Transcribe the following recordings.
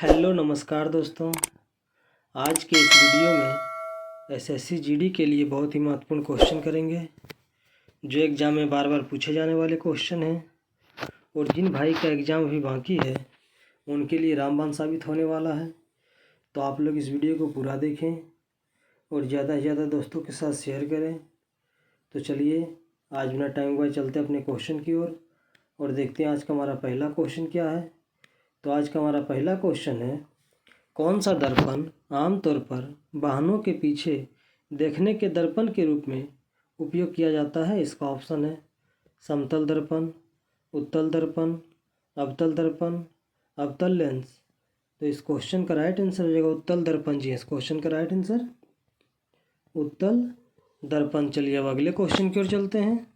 Hello नमस्कार दोस्तों। आज के इस वीडियो में एसएससी जीडी के लिए बहुत ही महत्वपूर्ण क्वेश्चन करेंगे जो एग्ज़ाम में बार बार पूछे जाने वाले क्वेश्चन हैं और जिन भाई का एग्ज़ाम अभी बाकी है उनके लिए रामबाण साबित होने वाला है। तो आप लोग इस वीडियो को पूरा देखें और ज़्यादा से ज़्यादा दोस्तों के साथ शेयर करें। तो चलिए आज बिना टाइम गवाए चलते अपने क्वेश्चन की ओर और देखते हैं आज का हमारा पहला क्वेश्चन क्या है। तो आज का हमारा पहला क्वेश्चन है, कौन सा दर्पण आमतौर पर वाहनों के पीछे देखने के दर्पण के रूप में उपयोग किया जाता है। इसका ऑप्शन है समतल दर्पण, उत्तल दर्पण, अवतल दर्पण, अवतल लेंस। तो इस क्वेश्चन का राइट आंसर हो जाएगा उत्तल दर्पण। जी, इस क्वेश्चन का राइट आंसर उत्तल दर्पण। चलिए अब अगले क्वेश्चन की ओर चलते हैं।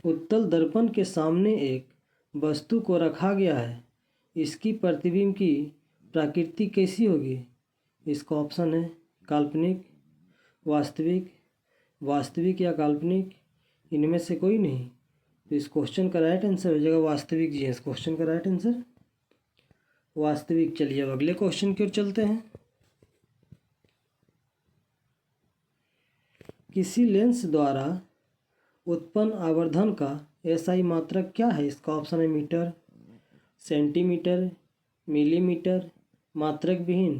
उत्तल दर्पण के सामने एक वस्तु को रखा गया है, इसकी प्रतिबिंब की प्रकृति कैसी होगी। इसका ऑप्शन है काल्पनिक, वास्तविक, वास्तविक या काल्पनिक, इनमें से कोई नहीं। तो इस क्वेश्चन का राइट आंसर हो जाएगा वास्तविक। जी, इस क्वेश्चन का राइट आंसर वास्तविक। चलिए अब अगले क्वेश्चन की ओर चलते हैं। किसी लेंस द्वारा उत्पन्न आवर्धन का एसआई मात्रक क्या है। इसका ऑप्शन है मीटर, सेंटीमीटर, मिलीमीटर, मात्रक विहीन।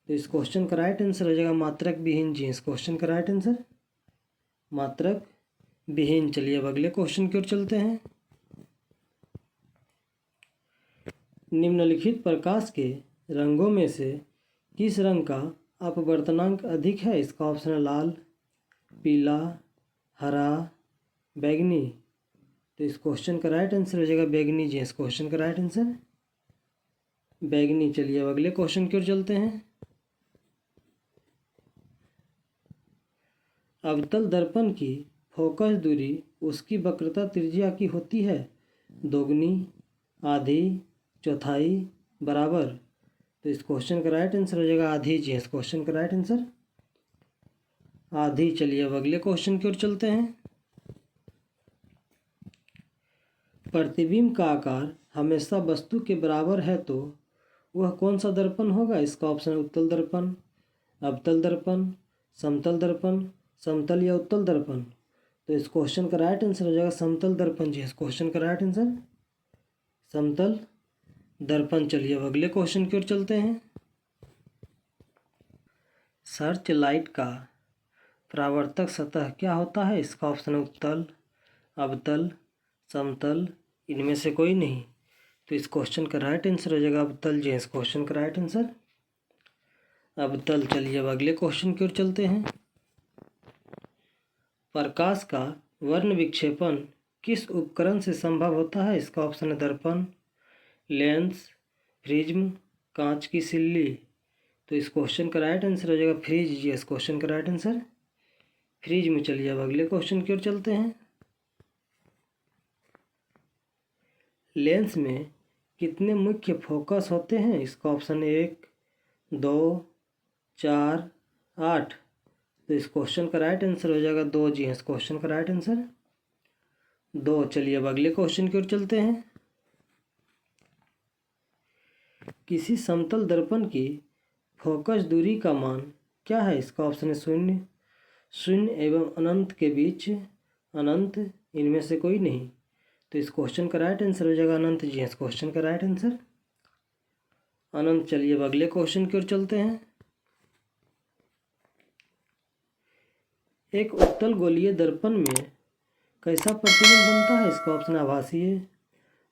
तो इस क्वेश्चन का राइट आंसर हो जाएगा मात्रक विहीन। जी, इस क्वेश्चन का राइट आंसर मात्रक विहीन। चलिए अब अगले क्वेश्चन की ओर चलते हैं। निम्नलिखित प्रकाश के रंगों में से किस रंग का अपवर्तनांक अधिक है। इसका ऑप्शन है लाल, पीला, हरा, बैगनी। तो इस क्वेश्चन का राइट आंसर हो जाएगा बैगनी। जी, इस क्वेश्चन का राइट आंसर बैगनी। चलिए अब अगले क्वेश्चन की ओर चलते हैं। अवतल दर्पण की फोकस दूरी उसकी वक्रता त्रिज्या की होती है, दोगुनी, आधी, चौथाई, बराबर। तो इस क्वेश्चन का राइट आंसर हो जाएगा आधी। जी, इस क्वेश्चन का राइट आंसर आधी। चलिए अब अगले क्वेश्चन की ओर चलते हैं। प्रतिबिंब का आकार हमेशा वस्तु के बराबर है तो वह कौन सा दर्पण होगा। इसका ऑप्शन है उत्तल दर्पण, अवतल दर्पण, समतल दर्पण, समतल या उत्तल दर्पण। तो इस क्वेश्चन का राइट आंसर हो जाएगा समतल दर्पण। जी, इस क्वेश्चन का राइट आंसर समतल दर्पण। चलिए अब अगले क्वेश्चन की ओर चलते हैं। सर्च लाइट का परावर्तक सतह क्या होता है। इसका ऑप्शन है उत्तल, अवतल, समतल, इनमें से कोई नहीं। तो इस क्वेश्चन का राइट आंसर हो जाएगा अवतल। जी, इस क्वेश्चन का राइट आंसर अवतल। चलिए अब अगले क्वेश्चन की ओर चलते हैं। प्रकाश का वर्ण विक्षेपण किस उपकरण से संभव होता है। इसका ऑप्शन है दर्पण, लेंस, प्रिज्म, कांच की सिल्ली। तो इस क्वेश्चन का राइट आंसर हो जाएगा फ्रिज। जी, इस क्वेश्चन का राइट आंसर फ्रिज। चलिए अब अगले क्वेश्चन की ओर चलते हैं। लेंस में कितने मुख्य फोकस होते हैं। इसका ऑप्शन है 1, 2, 4, 8। तो इस क्वेश्चन का राइट आंसर हो जाएगा 2। जी, इस क्वेश्चन का राइट आंसर 2। चलिए अब अगले क्वेश्चन की ओर चलते हैं। किसी समतल दर्पण की फोकस दूरी का मान क्या है। इसका ऑप्शन है शून्य, शून्य एवं अनंत के बीच, अनंत, इनमें से कोई नहीं। तो इस क्वेश्चन का राइट आंसर हो जाएगा अनंत। जी, इस क्वेश्चन का राइट आंसर अनंत। चलिए अब अगले क्वेश्चन की ओर चलते हैं। एक उत्तल गोलीय दर्पण में कैसा प्रतिबिंब बनता है। इसका ऑप्शन है आभासीय,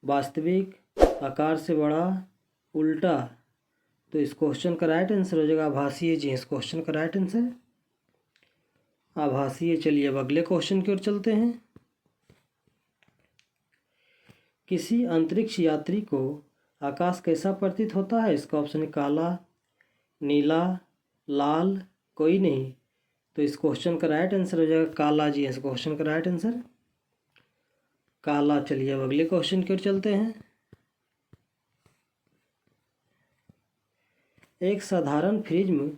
वास्तविक, आकार से बड़ा, उल्टा। तो इस क्वेश्चन का राइट आंसर हो जाएगा आभासीय। जी, इस क्वेश्चन का राइट आंसर आभासीय। चलिए अब अगले क्वेश्चन की ओर चलते हैं। किसी अंतरिक्ष यात्री को आकाश कैसा प्रतीत होता है। इसका ऑप्शन है काला, नीला, लाल, कोई नहीं। तो इस क्वेश्चन का राइट आंसर हो जाएगा काला। जी, इस क्वेश्चन का राइट आंसर काला। चलिए अब अगले क्वेश्चन की ओर चलते हैं। एक साधारण प्रिज्म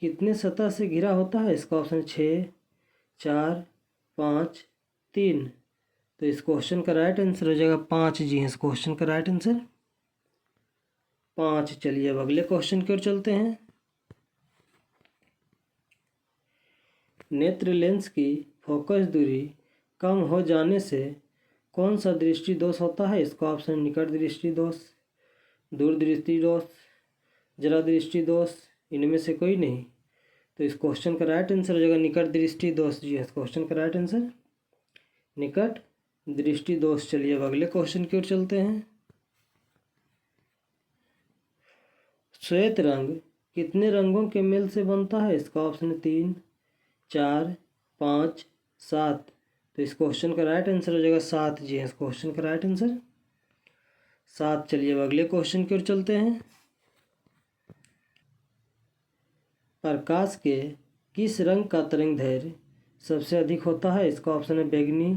कितने सतह से घिरा होता है। इसका ऑप्शन 6, 4, 5, 3। तो इस क्वेश्चन का राइट आंसर हो जाएगा 5। जी, इस क्वेश्चन का राइट आंसर 5। चलिए अब अगले क्वेश्चन की ओर चलते हैं। नेत्र लेंस की फोकस दूरी कम हो जाने से कौन सा दृष्टि दोष होता है? इसका ऑप्शन निकट दृष्टि दोष, दूर दृष्टि दोष, जरा दृष्टि दोष, इनमें से कोई नहीं। तो इस क्वेश्चन का राइट आंसर हो जाएगा निकट दृष्टि दोष। जी इस क्वेश्चन का राइट आंसर निकट दृष्टि दोष। चलिए अब अगले क्वेश्चन की ओर चलते हैं। श्वेत रंग कितने रंगों के मेल से बनता है? इसका ऑप्शन 3, 4, 5, 7। तो इस क्वेश्चन का राइट आंसर हो जाएगा 7। जी इस क्वेश्चन का राइट आंसर 7। चलिए अब अगले क्वेश्चन की ओर चलते हैं। प्रकाश के किस रंग का तरंग दैर्घ्य सबसे अधिक होता है? इसका ऑप्शन है बैंगनी,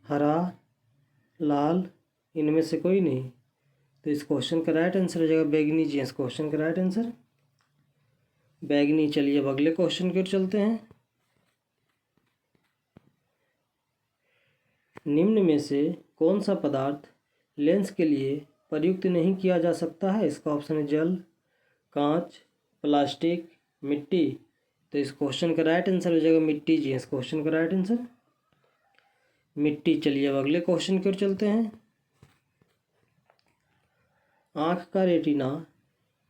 हरा, लाल, इनमें से कोई नहीं। तो इस क्वेश्चन का राइट आंसर हो जाएगा बैंगनी। जी इस क्वेश्चन का राइट आंसर बैंगनी। चलिए अब अगले क्वेश्चन की ओर चलते हैं। निम्न में से कौन सा पदार्थ लेंस के लिए प्रयुक्त नहीं किया जा सकता है? इसका ऑप्शन है जल, कांच, प्लास्टिक, मिट्टी। तो इस क्वेश्चन का राइट आंसर हो जाएगा मिट्टी। जी इस क्वेश्चन का राइट आंसर मिट्टी। चलिए अब अगले क्वेश्चन की ओर चलते हैं। आँख का रेटिना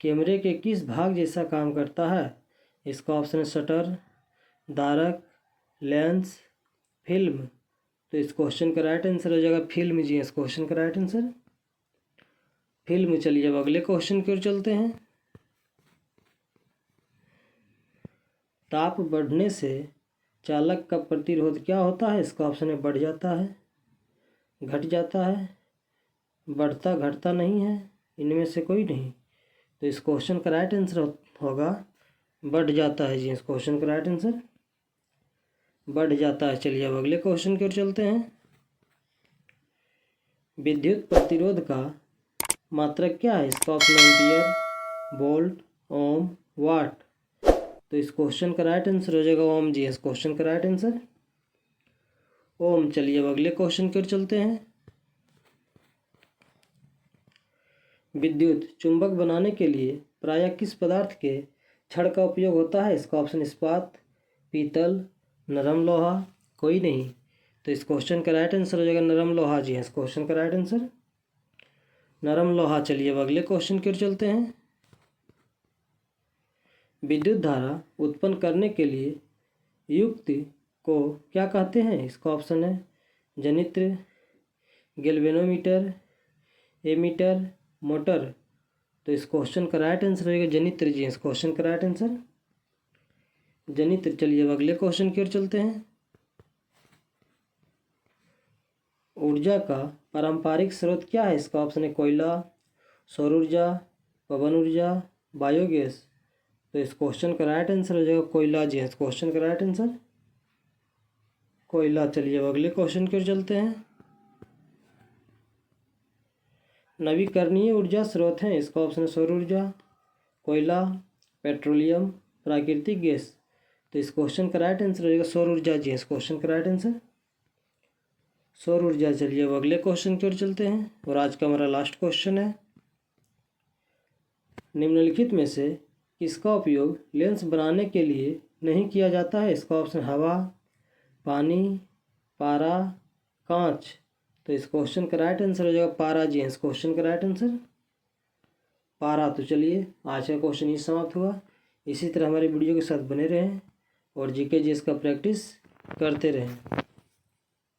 कैमरे के किस भाग जैसा काम करता है? इसका ऑप्शन है शटर, धारक, लेंस, फिल्म। तो इस क्वेश्चन का राइट आंसर हो जाएगा फिल्म। जी इस क्वेश्चन का राइट आंसर फिल्म। चलिए अब अगले क्वेश्चन की ओर चलते हैं। ताप बढ़ने से चालक का प्रतिरोध क्या होता है? इसका ऑप्शन है बढ़ जाता है, घट जाता है, बढ़ता घटता नहीं है, इनमें से कोई नहीं। तो इस क्वेश्चन का राइट आंसर होगा बढ़ जाता है। जी इस क्वेश्चन का राइट आंसर बढ़ जाता है। चलिए अब अगले क्वेश्चन की ओर चलते हैं। विद्युत प्रतिरोध का मात्रक क्या है? इसका ऑप्शन एम्पियर, वोल्ट, ओम, वाट। तो इस क्वेश्चन का राइट आंसर हो जाएगा ओम। जी इस क्वेश्चन का राइट आंसर ओम। चलिए अब अगले क्वेश्चन की ओर चलते हैं। विद्युत चुंबक बनाने के लिए प्रायः किस पदार्थ के छड़ का उपयोग होता है? इसका ऑप्शन इस्पात, पीतल, नरम लोहा, कोई नहीं। तो इस क्वेश्चन का राइट आंसर हो जाएगा नरम लोहा। जी इस क्वेश्चन का राइट आंसर नरम लोहा। चलिए अब अगले क्वेश्चन की ओर चलते हैं। विद्युत धारा उत्पन्न करने के लिए युक्ति को क्या कहते हैं? इसका ऑप्शन है जनित्र, गैल्वेनोमीटर, एमीटर, मोटर। तो इस क्वेश्चन का राइट आंसर होगा जनित्र। जी इस क्वेश्चन का राइट आंसर जनित्र। चलिए अब अगले क्वेश्चन की ओर चलते हैं। ऊर्जा का पारंपरिक स्रोत क्या है? इसका ऑप्शन है कोयला, सौर ऊर्जा, पवन ऊर्जा, बायोगैस। तो इस क्वेश्चन का राइट आंसर हो जाएगा कोयला। जी इस क्वेश्चन का राइट आंसर कोयला। चलिए अब अगले क्वेश्चन की ओर चलते हैं। नवीकरणीय ऊर्जा स्रोत हैं। इसका ऑप्शन है सौर ऊर्जा, कोयला, पेट्रोलियम, प्राकृतिक गैस। तो इस क्वेश्चन का राइट आंसर हो जाएगा सौर ऊर्जा। जी इस क्वेश्चन का राइट आंसर सौर ऊर्जा। चलिए अब अगले क्वेश्चन की ओर चलते हैं और आज का हमारा लास्ट क्वेश्चन है। निम्नलिखित में से किसका उपयोग लेंस बनाने के लिए नहीं किया जाता है? इसका ऑप्शन हवा, पानी, पारा, कांच। तो इस क्वेश्चन का राइट आंसर हो जाएगा पारा। जी इस क्वेश्चन का राइट आंसर पारा। तो चलिए आज का क्वेश्चन ही समाप्त हुआ। इसी तरह हमारे वीडियो के साथ बने रहें और जीके जीएस का प्रैक्टिस करते रहें।